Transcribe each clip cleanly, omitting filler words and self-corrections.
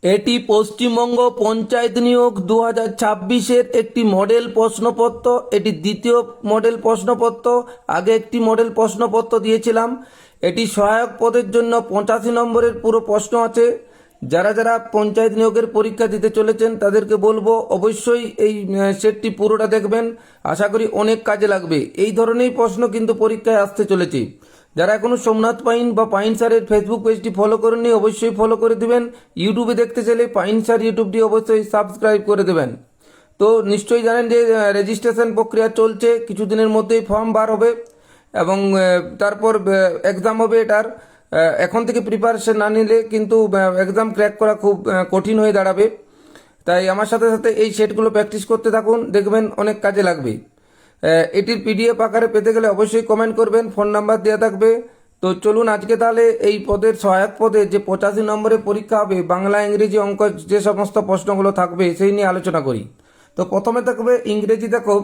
এটি পশ্চিমবঙ্গ পঞ্চায়েত নিয়োগ 2026-এর একটি মডেল প্রশ্নপত্র। এটি দ্বিতীয় মডেল প্রশ্নপত্র। আগে একটি মডেল প্রশ্নপত্র দিয়েছিলাম। এটি সহায়ক পদের জন্য 85 নম্বরের পুরো প্রশ্ন আছে। যারা যারা পঞ্চায়েত নিয়োগের পরীক্ষা দিতে চলেছেন তাদেরকে বলবো অবশ্যই এই সেটটি পুরোটা দেখবেন। আশা করি অনেক কাজে লাগবে। এই ধরনের প্রশ্ন কিন্তু পরীক্ষায় আসতে চলেছে। যারা এখনো সোমনাথ পাইন বা পাইন স্যারের ফেসবুক পেজটি ফলো করেননি অবশ্যই ফলো করে দিবেন। ইউটিউবে দেখতে চাইলে পাইন স্যার ইউটিউবটি অবশ্যই সাবস্ক্রাইব করে দেবেন। তো নিশ্চয়ই জানেন যে রেজিস্ট্রেশন প্রক্রিয়া চলছে, কিছুদিনের মধ্যেই ফর্ম বার হবে এবং তারপর এক্সাম হবে। এটার এখন থেকে প্রিপারেশন না নিলে কিন্তু এক্সাম ক্র্যাক করা খুব কঠিন হয়ে দাঁড়াবে। তাই আমার সাথে সাথে এই সেটগুলো প্র্যাকটিস করতে থাকুন, দেখবেন অনেক কাজে লাগবে। এটির পিডিএফ আকারে পেতে গেলে অবশ্যই কমেন্ট করবেন, ফোন নাম্বার দেওয়া থাকবে। তো চলুন আজকে তাহলে এই পদের সহায়ক পদে যে 85 নম্বরের পরীক্ষা হবে, বাংলা ইংরেজি অঙ্ক যে সমস্ত প্রশ্নগুলো থাকবে সেই নিয়ে আলোচনা করি। তো প্রথমে থাকবে ইংরেজি। দেখো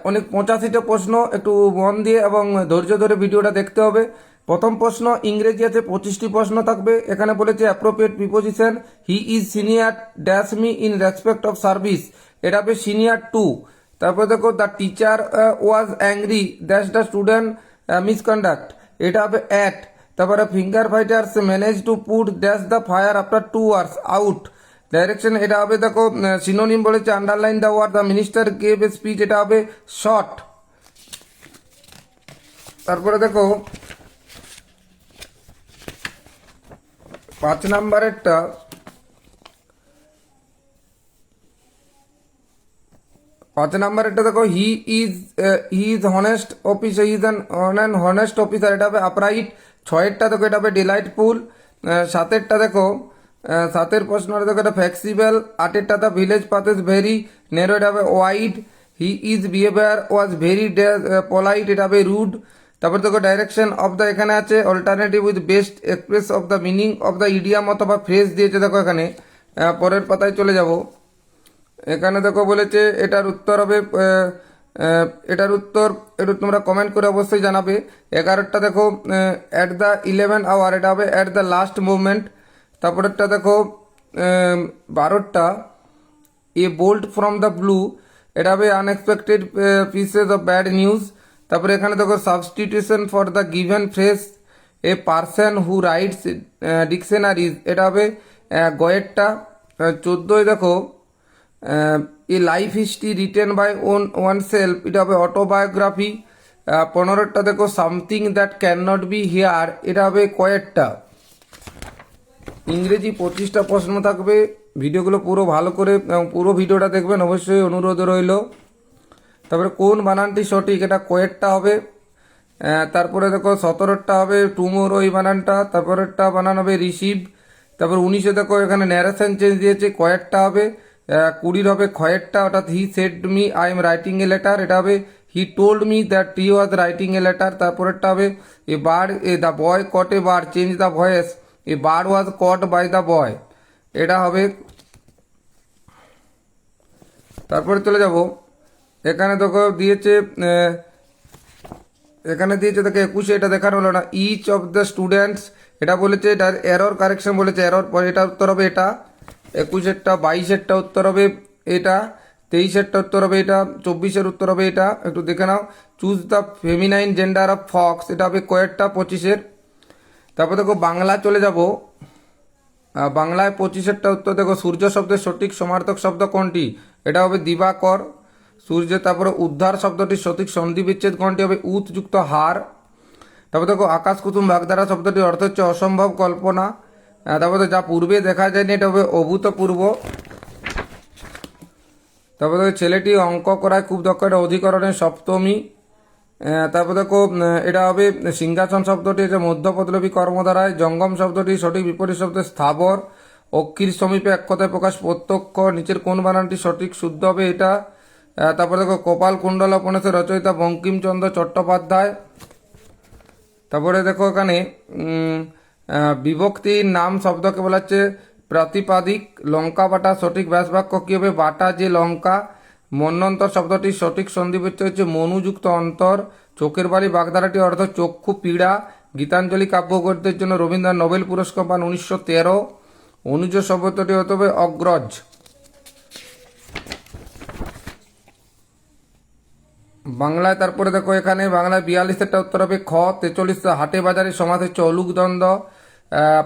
অনেক 85টা প্রশ্ন, একটু মন দিয়ে এবং ধৈর্য ধরে ভিডিওটা দেখতে হবে। প্রথম প্রশ্ন ইংরেজি আছে, 25টি প্রশ্ন থাকবে। এখানে বলেছে appropriate preposition, he is senior dash me in respect of service, এটা হবে সিনিয়র টু। তারপরে দেখো the teacher was angry dash the student misconduct, এটা হবে অ্যাট। তারপরে finger fighters manage to put dash the fire after 2 hours out. Direction এটা হবে, দেখো সিনোনিম বলেছে underline the word the minister gave a speech, এটা হবে শর্ট। তারপরে দেখো 5 নাম্বারেরটা, দেখো he is honest officer, he is an honest officer, এটা হবে আপরাইট। 6এরটা দেখো এটা হবে ডিলাইটফুল। 7এরটা দেখো 7এর প্রশ্নটা দেখো এটা ফ্লেক্সিবল। 8এরটা the village path is very narrow, এটা হবে wide. He is behaviour was very polite, এটা হবে রুড। তারপর দেখো ডাইরেকশন অফ দ্য, এখানে আছে alternative with best express of the meaning of the idiom অথবা ফ্রেজ দিয়েছে। দেখো এখানে পরের পাতায় চলে যাব। এখানে দেখো বলেছে এটার উত্তর হবে, এটার উত্তর একটু তোমরা কমেন্ট করে অবশ্যই জানাবে। 11টা দেখো অ্যাট দ্য 11 hour, এটা হবে অ্যাট দ্য লাস্ট মুভমেন্ট। তারপরেরটা দেখো 12টা a bolt from the blue, এটা হবে unexpected pieces of bad news. তারপরে এখানে দেখো substitution for the given phrase a person who writes dictionaries, এটা হবে গয়েরটা। 14 দেখো a life history written by one self, এটা হবে অটোবায়োগ্রাফি। 15টা দেখো something that can not be here, এটা হবে কয়েকটা। ইংরেজি 25টা প্রশ্ন থাকবে। ভিডিওগুলো পুরো ভালো করে পুরো ভিডিওটা দেখবেন অবশ্যই, অনুরোধ রইল। তারপরে কোন বানানটি সঠিক, এটা কয়েকটা হবে। তারপরে দেখো 17টা হবে টুমোরো, এই বানানটা। তারপরেরটা বানান হবে রিসিভ। তারপর 19 দেখো এখানে ন্যারেশন চেঞ্জ দিয়েছে, কয়েকটা হবে। 20 হবে ক্ষয়েরটা, অর্থাৎ he said me I am writing a letter, এটা হবে he told me that he was writing a letter. তারপরেরটা হবে a bird the boy caught a bird change the voice, a bird was caught by the boy, এটা হবে। তারপরে চলে যাব, এখানে দেখো দিয়েছে দেখো 21, এটা দেখার হলো না। ইচ অফ দ্য স্টুডেন্টস, এটা বলেছে এটার এরর কারেকশন বলেছে, এরর পরে এটা উত্তর হবে এটা। 21এরটা, 22এরটা উত্তর হবে এটা। 23এরটা উত্তর হবে এটা। 24-এর উত্তর হবে এটা, একটু দেখে নাও। Choose the feminine gender of fox, এটা হবে কয়েকটা 25-এর। তারপর দেখো বাংলা চলে যাব। বাংলায় 25-এরটা উত্তর দেখো সূর্য শব্দের সঠিক সমার্থক শব্দ কোনটি, এটা হবে দিবাকর সূর্য। তারপরে উদ্ধার শব্দটির সঠিক সন্ধি বিচ্ছেদ কোনটি, হবে উত যুক্ত হার। তারপর দেখো আকাশ কুসুম বাগধারা শব্দটির অর্থ হচ্ছে অসম্ভব কল্পনা। তারপরে যা পূর্বে দেখা যায়নি, এটা হবে অভূতপূর্ব। তারপরে দেখো ছেলেটি অঙ্ক করায় খুব দক্ষ, এটা অধিকরণের সপ্তমী। তারপর দেখো এটা হবে সিংহাসন শব্দটি হচ্ছে মধ্যপদলোপী কর্মধারায়। জঙ্গম শব্দটি সঠিক বিপরীত শব্দ স্থাবর। অক্ষির সমীপে এক কথায় প্রকাশ প্রত্যক্ষ, নিচের কোন বানানটি সঠিক শুদ্ধ হবে এটা। তারপর দেখো কপাল কুণ্ডল উপন্যাসের রচয়িতা বঙ্কিমচন্দ্র চট্টোপাধ্যায়। তারপরে দেখো এখানে বিভক্তির নাম শব্দকে বলা হচ্ছে প্রাতিপাদিক। লঙ্কা বাটা সঠিক ব্যাসবাক্য কী হবে, বাটা যে লঙ্কা। মন্বন্তর শব্দটির সঠিক সন্ধিবিচ্ছেদ হচ্ছে মনুযুক্ত অন্তর। চোখের বাড়ি বাগধারাটি অর্থ চক্ষু পীড়া। গীতাঞ্জলি কাব্যগ্রন্থের জন্য রবীন্দ্রনাথ নোবেল পুরস্কার পান 1913। অনুজ শব্দটি হতে হবে অগ্রজ। বাংলায় তারপরে দেখো এখানে বাংলায় 42টা উত্তর হবে খ। 43 হাটে বাজারে সমাস হচ্ছে অলুকদ্বন্দ্ব।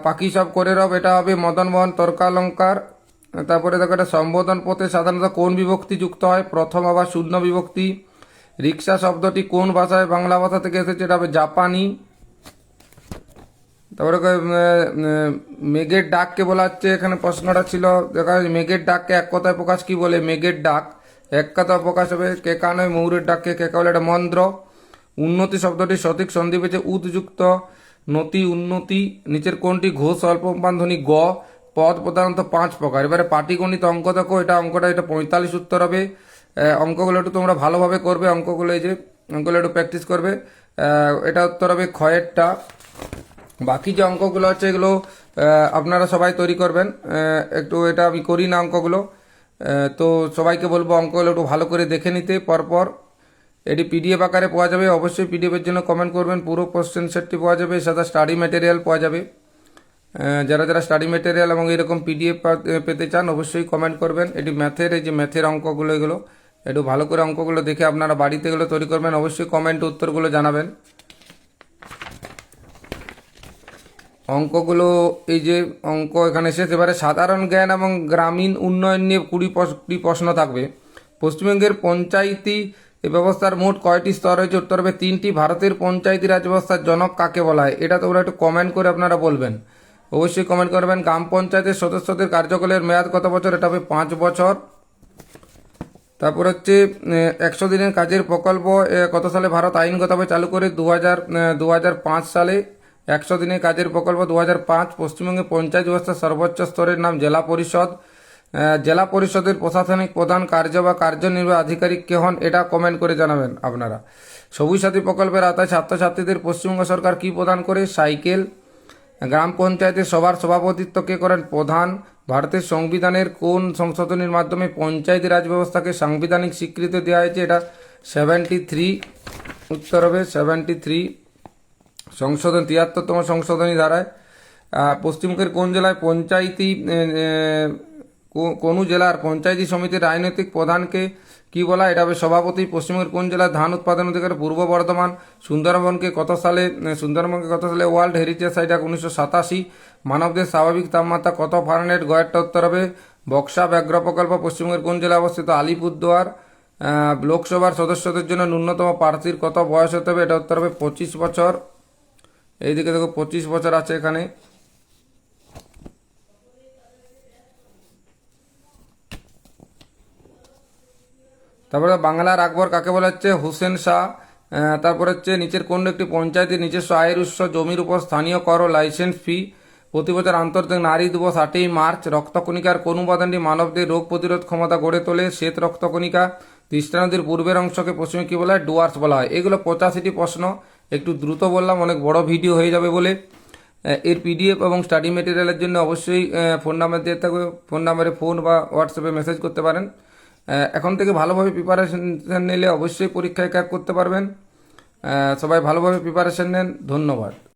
পাখি সব করে রব এটা হবে মদন মোহন তর্কালঙ্কার। তারপরে দেখো এটা সম্বোধন পথে সাধারণত কোন বিভক্তি যুক্ত হয়? প্রথম আবার শূন্য বিভক্তি। রিক্সা শব্দটি কোন ভাষায় বাংলা ভাষা থেকে এসেছে? এটা হবে জাপানি। তারপরে মেঘের ডাককে বলা হচ্ছে, এখানে প্রশ্নটা ছিল দেখা যাচ্ছে মেঘের ডাককে এক কথায় প্রকাশ কি বলে? মেঘের ডাক এক কথায় প্রকাশ হবে কেকা নয়, ময়ূরের ডাককে কেকা বলে, এটা মন্দ্র। উন্নতি শব্দটি সঠিক সন্ধি পেয়েছে উদযুক্ত। নতি উন্নতি নিচের কোনটি ঘোষ অল্পমান ধ্বনি গ? পদ প্রধানত 5 প্রকার। এবারে পাটিগণিত অঙ্ক দেখো, অঙ্কটা 45 উত্তর হবে। অঙ্কগুলো একটু তোমরা ভালোভাবে করবে, অঙ্কগুলো এই যে অঙ্কগুলো একটু প্র্যাকটিস করবে। এটা উত্তর হবে ক্ষয়েরটা। বাকি যে অঙ্কগুলো আছে এগুলো আপনারা সবাই তৈরি করবেন। একটু এটা আমি করি না অঙ্কগুলো, তো সবাইকে বলবো অঙ্কগুলো একটু ভালো করে দেখে নিতে পরপর। এটি পিডিএফ আকারে পাওয়া যাবে, অবশ্যই পিডিএফের জন্য কমেন্ট করবেন। পুরো কোশ্চেন সেটটি পাওয়া যাবে, সাথে স্টাডি ম্যাটেরিয়াল পাওয়া যাবে। যারা যারা স্টাডি ম্যাটেরিয়াল এবং এরকম পিডিএফ পেতে চান অবশ্যই কমেন্ট করবেন। এটি ম্যাথের, এই যে ম্যাথের অঙ্কগুলো এগুলো একটু ভালো করে অঙ্কগুলো দেখে আপনারা বাড়িতে এগুলো তৈরি করবেন। অবশ্যই কমেন্টে উত্তরগুলো জানাবেন। অঙ্কগুলো এই যে অঙ্ক এখানে শেষ। এবারে সাধারণ জ্ঞান এবং গ্রামীণ উন্নয়ন নিয়ে 20টি প্রশ্ন থাকবে। পশ্চিমবঙ্গের পঞ্চায়েতি ব্যবস্থার মোট কয়টি স্তর রয়েছে? উত্তর হবে 3টি। ভারতের পঞ্চায়েতি রাজ ব্যবস্থার জনক কাকে বলা হয়? এটা তোমরা একটু কমেন্ট করে আপনারা বলবেন, অবশ্যই কমেন্ট করবেন। গ্রাম পঞ্চায়েতের সদস্যদের কার্যকালের মেয়াদ কত বছর? এটা হবে 5 বছর। তারপর হচ্ছে 100 দিনের কাজের প্রকল্প কত সালে ভারত আইনগতভাবে চালু করে? 2005 সালে। 100 দিনের কাজের প্রকল্প 2005। পশ্চিমবঙ্গে পঞ্চায়েত ব্যবস্থার সর্বোচ্চ স্তরের নাম জেলা পরিষদ। জেলা পরিষদের প্রশাসনিক প্রধান কার্য বা কার্যনির্বাহী আধিকারিক কে হন? এটা কমেন্ট করে জানাবেন আপনারা। সবুজ সাথী প্রকল্পের আওতায় ছাত্রছাত্রীদের পশ্চিমবঙ্গ সরকার কি প্রদান করে? সাইকেল। গ্রাম পঞ্চায়েতের সভার সভাপতিত্ব কে করেন? প্রধান। ভারতের সংবিধানের কোন সংশোধনীর মাধ্যমে পঞ্চায়েতি রাজ ব্যবস্থাকে সাংবিধানিক স্বীকৃতি দেওয়া হয়েছে? এটা 73। উত্তর হবে 73 সংশোধন, 73তম সংশোধনী ধারায়। পশ্চিমবঙ্গের কোন জেলায় পঞ্চায়েতি কোন জেলার পঞ্চায়েতি সমিতির রাজনৈতিক প্রধানকে কি বলা? এটা হবে সভাপতি। পশ্চিমবঙ্গের কোন জেলায় ধান উৎপাদন অধিকার? পূর্ব বর্ধমান। সুন্দরবনকে কত সালে ওয়ার্ল্ড হেরিটেজ সাইট? 1987। মানবদের স্বাভাবিক তাপমাত্রা কত ফারেনহাইট? গড়েরটা উত্তর হবে বক্সা ব্যাঘ্র প্রকল্প পশ্চিমবঙ্গের কোন জেলায় অবস্থিত? আলিপুরদুয়ার। লোকসভার সদস্যদের জন্য ন্যূনতম প্রার্থীর কত বয়স হতে হবে? এটা উত্তর হবে 25 বছর। এইদিকে দেখো 25 বছর আছে এখানে। তারপরে বাংলার আকবর কাকে বলা হচ্ছে? হোসেন শাহ। তারপর হচ্ছে নিচের কোন একটি পঞ্চায়েতের নিজস্ব আয়ের উৎস জমির উপর স্থানীয় কর ও লাইসেন্স ফি? প্রতি বছর আন্তর্জাতিক নারী দিবস 8ই মার্চ। রক্তকণিকার কোন উপাদানটি মানবদের রোগ প্রতিরোধ ক্ষমতা গড়ে তোলে? শ্বেত রক্তকণিকা। তিস্তা নদীর পূর্বের অংশকে পশ্চিমে কি বলা হয়? ডুয়ার্স বলা হয়। এগুলো 85টি প্রশ্ন, একটু দ্রুত বললাম, অনেক বড় ভিডিও হয়ে যাবে বলে। এর পিডিএফ এবং স্টাডি মেটেরিয়ালের জন্য অবশ্যই ফোন নাম্বার দিয়ে থাকবে, ফোন নাম্বারে ফোন বা হোয়াটসঅ্যাপে মেসেজ করতে পারেন। এখন থেকে ভালোভাবে প্রিপারেশন নিলে অবশ্যই পরীক্ষায় ক্র্যাক করতে পারবেন। সবাই ভালোভাবে প্রিপারেশন নেন। ধন্যবাদ।